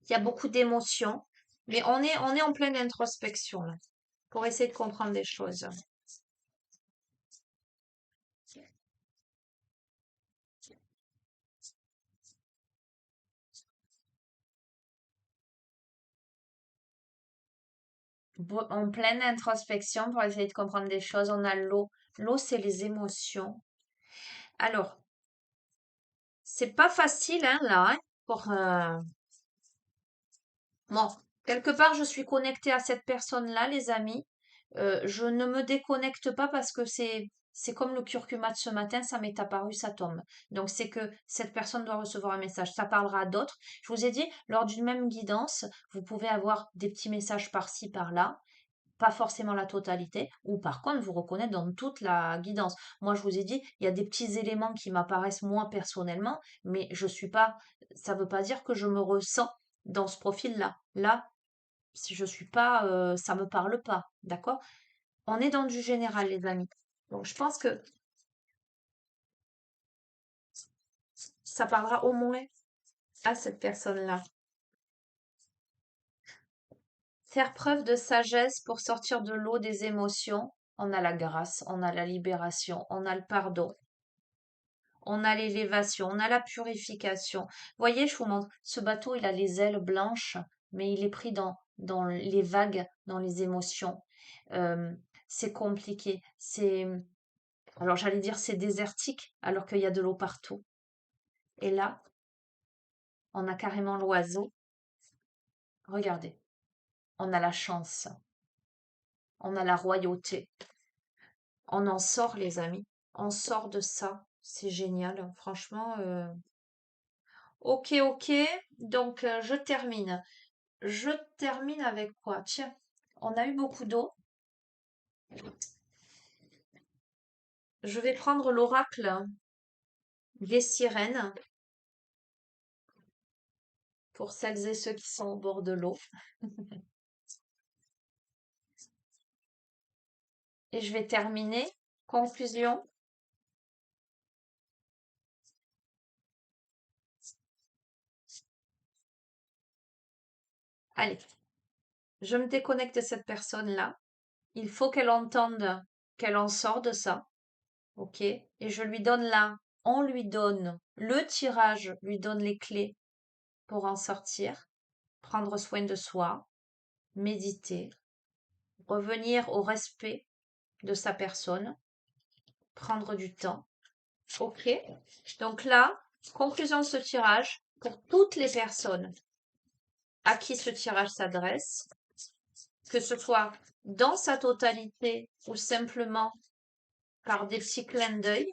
Il y a beaucoup d'émotions, mais on est en pleine introspection là, pour essayer de comprendre des choses. En pleine introspection pour essayer de comprendre des choses, on a l'eau. L'eau, c'est les émotions. Alors, c'est pas facile, hein, là, hein, pour... Bon, quelque part, je suis connectée à cette personne-là, les amis. Je ne me déconnecte pas parce que c'est comme le curcuma de ce matin, ça m'est apparu, ça tombe. Donc, c'est que cette personne doit recevoir un message. Ça parlera à d'autres. Je vous ai dit, lors d'une même guidance, vous pouvez avoir des petits messages par-ci, par-là, pas forcément la totalité, ou par contre vous reconnaître dans toute la guidance. Moi, je vous ai dit, il y a des petits éléments qui m'apparaissent moi personnellement, mais je suis pas, ça veut pas dire que je me ressens dans ce profil-là. Là, si je suis pas, ça me parle pas, d'accord? On est dans du général, les amis. Donc, je pense que ça parlera au moins à cette personne-là. Faire preuve de sagesse pour sortir de l'eau des émotions. On a la grâce, on a la libération, on a le pardon. On a l'élévation, on a la purification. Voyez, je vous montre, ce bateau, il a les ailes blanches, mais il est pris dans les vagues, dans les émotions. Euh, c'est compliqué. Alors j'allais dire c'est désertique, alors qu'il y a de l'eau partout. Et là, on a carrément l'oiseau. Regardez, on a la chance, on a la royauté. On en sort, les amis. On sort de ça. C'est génial. Franchement, ok, ok. Donc, je termine. Je termine avec quoi? Tiens, on a eu beaucoup d'eau. Je vais prendre l'oracle des sirènes pour celles et ceux qui sont au bord de l'eau. Et je vais terminer. Conclusion. Allez. je me déconnecte de cette personne-là. Il faut qu'elle entende qu'elle en sort de ça. OK? Et je lui donne là, on lui donne le tirage, lui donne les clés pour en sortir, prendre soin de soi, méditer, revenir au respect de sa personne, prendre du temps. OK? Donc là, conclusion de ce tirage, pour toutes les personnes à qui ce tirage s'adresse, que ce soit dans sa totalité ou simplement par des petits clins d'œil,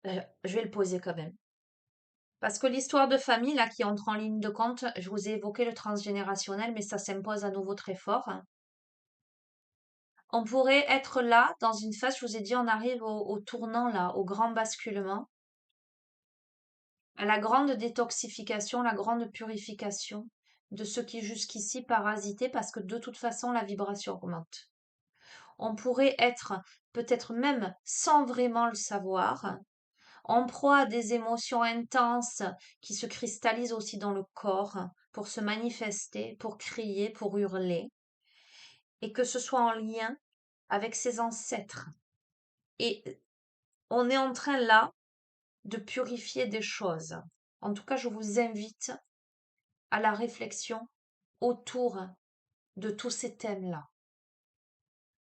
je vais le poser quand même. Parce que l'histoire de famille, là, qui entre en ligne de compte, je vous ai évoqué le transgénérationnel, mais ça s'impose à nouveau très fort. On pourrait être là, dans une phase, je vous ai dit, on arrive au tournant, là, au grand basculement, à la grande détoxification, la grande purification de ceux qui jusqu'ici parasitaient, parce que de toute façon, la vibration augmente. On pourrait être, peut-être même sans vraiment le savoir, en proie à des émotions intenses qui se cristallisent aussi dans le corps pour se manifester, pour crier, pour hurler, et que ce soit en lien avec ses ancêtres. Et on est en train là de purifier des choses. En tout cas, je vous invite à la réflexion autour de tous ces thèmes-là.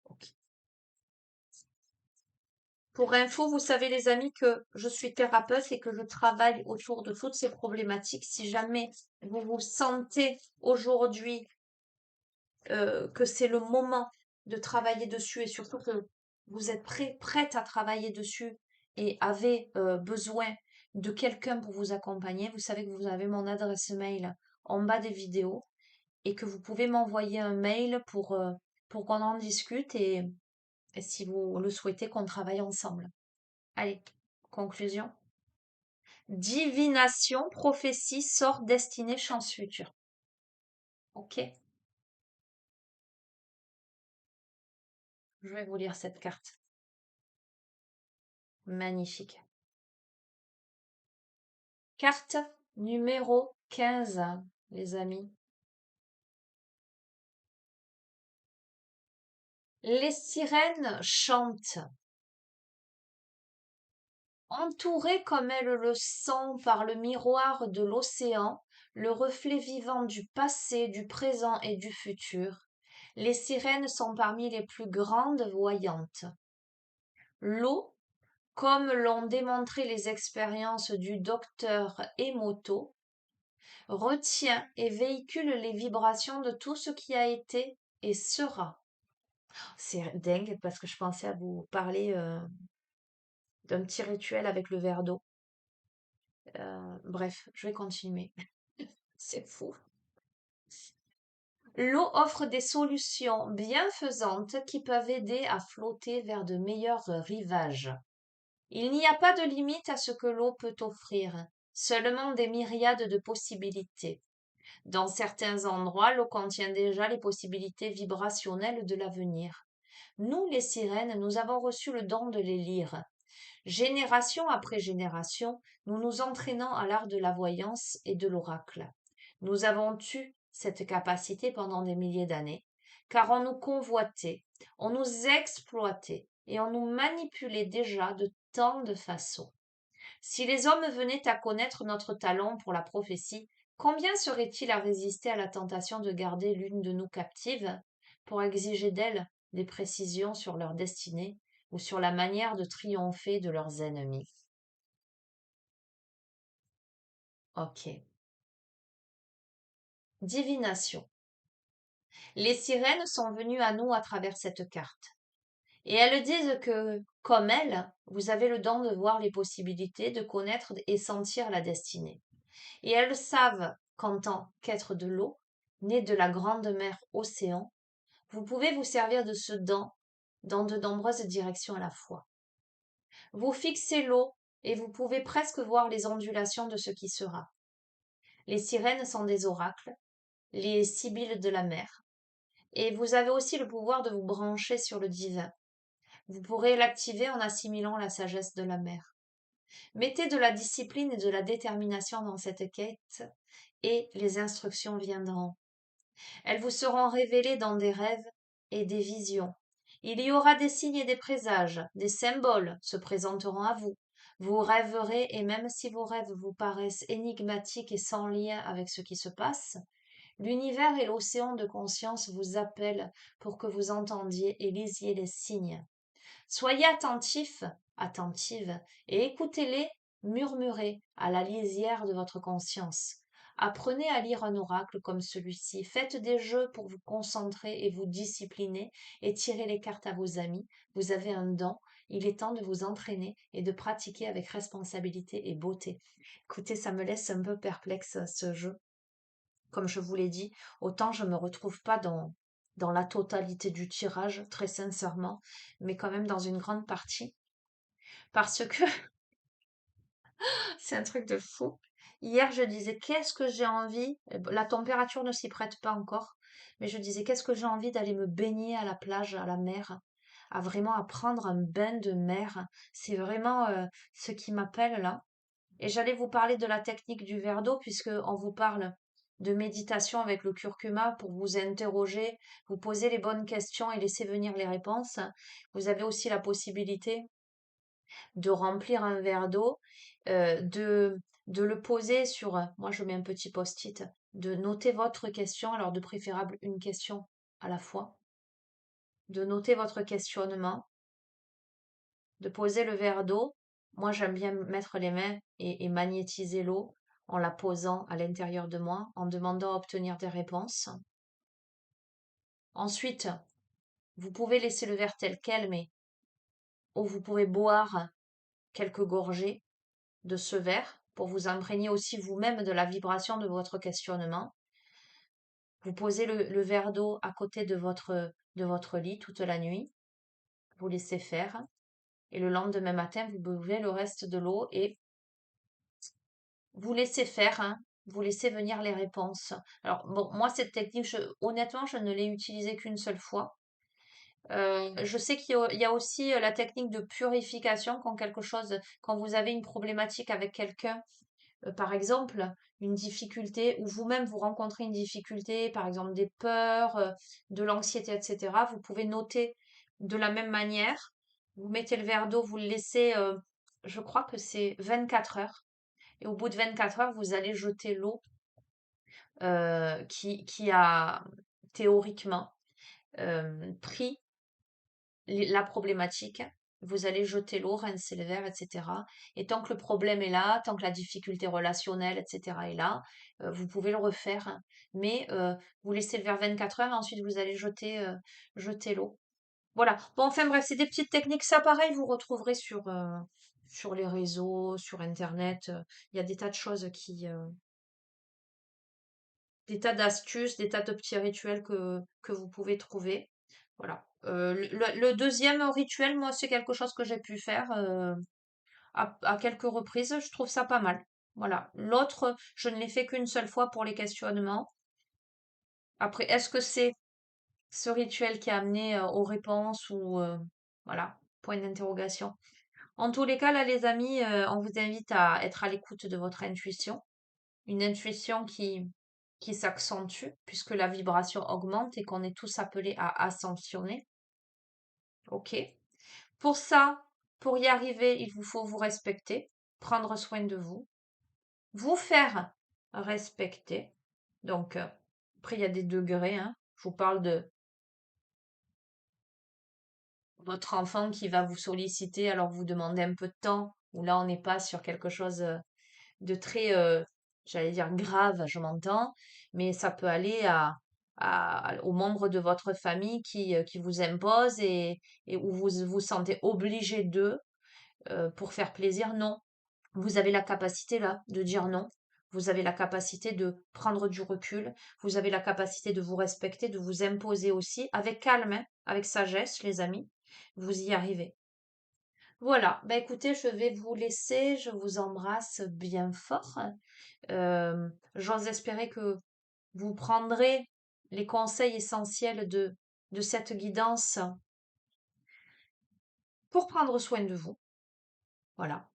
Ok. Pour info, vous savez les amis que je suis thérapeute et que je travaille autour de toutes ces problématiques. Si jamais vous vous sentez aujourd'hui que c'est le moment de travailler dessus et surtout que vous êtes prête à travailler dessus et avez besoin de quelqu'un pour vous accompagner, vous savez que vous avez mon adresse mail en bas des vidéos et que vous pouvez m'envoyer un mail pour qu'on en discute et si vous le souhaitez, qu'on travaille ensemble. Allez, conclusion. Divination, prophétie, sort, destinée, chance future. Ok? Je vais vous lire cette carte. Magnifique. Carte numéro 15, les amis. Les sirènes chantent. Entourées comme elles le sont par le miroir de l'océan, le reflet vivant du passé, du présent et du futur, les sirènes sont parmi les plus grandes voyantes. L'eau, comme l'ont démontré les expériences du docteur Emoto, retient et véhicule les vibrations de tout ce qui a été et sera. C'est dingue parce que je pensais à vous parler d'un petit rituel avec le verre d'eau. Bref, je vais continuer. C'est fou. L'eau offre des solutions bienfaisantes qui peuvent aider à flotter vers de meilleurs rivages. Il n'y a pas de limite à ce que l'eau peut offrir, seulement des myriades de possibilités. Dans certains endroits, l'eau contient déjà les possibilités vibrationnelles de l'avenir. Nous, les sirènes, nous avons reçu le don de les lire. Génération après génération, nous nous entraînons à l'art de la voyance et de l'oracle. Nous avons eu cette capacité pendant des milliers d'années, car on nous convoitait, on nous exploitait et on nous manipulait déjà de tant de façons. Si les hommes venaient à connaître notre talent pour la prophétie, combien seraient-ils à résister à la tentation de garder l'une de nous captive pour exiger d'elle des précisions sur leur destinée ou sur la manière de triompher de leurs ennemis? Ok. Divination. Les sirènes sont venues à nous à travers cette carte. Et elles disent que, comme elles, vous avez le don de voir les possibilités, de connaître et sentir la destinée. Et elles savent qu'en tant qu'être de l'eau, né de la grande mer océan, vous pouvez vous servir de ce don dans de nombreuses directions à la fois. Vous fixez l'eau et vous pouvez presque voir les ondulations de ce qui sera. Les sirènes sont des oracles, les sibylles de la mer, et vous avez aussi le pouvoir de vous brancher sur le divin. Vous pourrez l'activer en assimilant la sagesse de la mer. Mettez de la discipline et de la détermination dans cette quête et les instructions viendront. Elles vous seront révélées dans des rêves et des visions. Il y aura des signes et des présages, des symboles se présenteront à vous. Vous rêverez et même si vos rêves vous paraissent énigmatiques et sans lien avec ce qui se passe, l'univers et l'océan de conscience vous appellent pour que vous entendiez et lisiez les signes. Soyez attentifs, attentive, et écoutez-les murmurer à la lisière de votre conscience. Apprenez à lire un oracle comme celui-ci. Faites des jeux pour vous concentrer et vous discipliner et tirez les cartes à vos amis. Vous avez un don. Il est temps de vous entraîner et de pratiquer avec responsabilité et beauté. Écoutez, ça me laisse un peu perplexe ce jeu. Comme je vous l'ai dit, autant je ne me retrouve pas dans la totalité du tirage, très sincèrement, mais quand même dans une grande partie, parce que c'est un truc de fou. Hier, je disais, qu'est-ce que j'ai envie, la température ne s'y prête pas encore, mais je disais, qu'est-ce que j'ai envie d'aller me baigner à la plage, à la mer, à vraiment à prendre un bain de mer. C'est vraiment ce qui m'appelle là. Et j'allais vous parler de la technique du verre d'eau, puisque on vous parle de méditation avec le curcuma pour vous interroger, vous poser les bonnes questions et laisser venir les réponses. Vous avez aussi la possibilité de remplir un verre d'eau, de le poser sur, moi je mets un petit post-it, de noter votre question, alors de préférable une question à la fois, de noter votre questionnement, de poser le verre d'eau. Moi, j'aime bien mettre les mains et magnétiser l'eau en la posant à l'intérieur de moi, en demandant à obtenir des réponses. Ensuite, vous pouvez laisser le verre tel quel, mais ou vous pouvez boire quelques gorgées de ce verre pour vous imprégner aussi vous-même de la vibration de votre questionnement. Vous posez le verre d'eau à côté de votre lit toute la nuit. Vous laissez faire. Et le lendemain matin, vous buvez le reste de l'eau et vous laissez faire, hein, vous laissez venir les réponses. Alors, bon, moi, cette technique, honnêtement, je ne l'ai utilisée qu'une seule fois. Je sais qu'il y a aussi la technique de purification quand quelque chose, quand vous avez une problématique avec quelqu'un, par exemple, une difficulté, ou vous-même vous rencontrez une difficulté, par exemple des peurs, de l'anxiété, etc. Vous pouvez noter de la même manière. Vous mettez le verre d'eau, vous le laissez, je crois que c'est 24 heures. Et au bout de 24 heures, vous allez jeter l'eau qui a théoriquement pris la problématique. Vous allez jeter l'eau, rincer le verre, etc. Et tant que le problème est là, tant que la difficulté relationnelle, etc. est là, vous pouvez le refaire, hein. Mais vous laissez le verre 24 heures et ensuite vous allez jeter l'eau. Voilà. Bon, enfin bref, c'est des petites techniques. Ça, pareil, vous retrouverez sur les réseaux, sur Internet. Il y a des tas de choses des tas d'astuces, des tas de petits rituels que vous pouvez trouver. Voilà. Le deuxième rituel, moi, c'est quelque chose que j'ai pu faire à quelques reprises. Je trouve ça pas mal. Voilà. L'autre, je ne l'ai fait qu'une seule fois pour les questionnements. Après, est-ce que c'est ce rituel qui a amené aux réponses ou voilà, point d'interrogation. En tous les cas, là, les amis, on vous invite à être à l'écoute de votre intuition. Une intuition qui s'accentue puisque la vibration augmente et qu'on est tous appelés à ascensionner. OK? Pour ça, pour y arriver, il vous faut vous respecter, prendre soin de vous, vous faire respecter. Donc, après, il y a des degrés, hein. Je vous parle de votre enfant qui va vous solliciter alors vous demandez un peu de temps, ou là, on n'est pas sur quelque chose de très, j'allais dire grave, je m'entends, mais ça peut aller aux membres de votre famille qui vous imposent et où vous vous sentez obligé d'eux pour faire plaisir. Non, vous avez la capacité là de dire non. Vous avez la capacité de prendre du recul. Vous avez la capacité de vous respecter, de vous imposer aussi, avec calme, hein, avec sagesse, les amis. Vous y arrivez. Voilà, bah écoutez, je vais vous laisser. Je vous embrasse bien fort. J'ose espérer que vous prendrez les conseils essentiels de cette guidance pour prendre soin de vous. Voilà.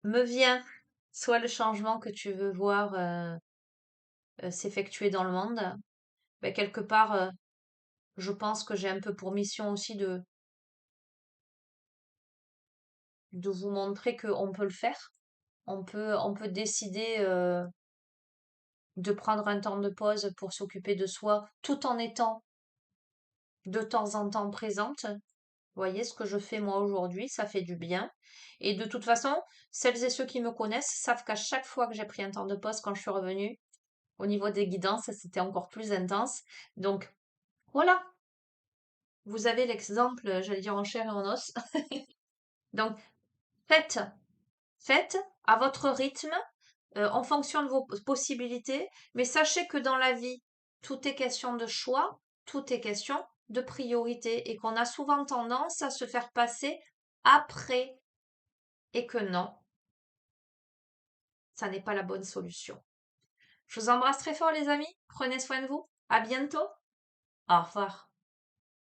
me vient soit le changement que tu veux voir s'effectuer dans le monde, ben, quelque part, je pense que j'ai un peu pour mission aussi de vous montrer qu'on peut le faire. On peut décider de prendre un temps de pause pour s'occuper de soi tout en étant de temps en temps présente. Vous voyez ce que je fais moi aujourd'hui, ça fait du bien. Et de toute façon, celles et ceux qui me connaissent savent qu'à chaque fois que j'ai pris un temps de pause, quand je suis revenue, au niveau des guidances, c'était encore plus intense. Donc voilà, vous avez l'exemple, j'allais dire en chair et en os. Donc faites, faites à votre rythme, en fonction de vos possibilités, mais sachez que dans la vie, tout est question de choix, tout est question de priorité et qu'on a souvent tendance à se faire passer après et que non, ça n'est pas la bonne solution. Je vous embrasse très fort les amis, prenez soin de vous, à bientôt, au revoir.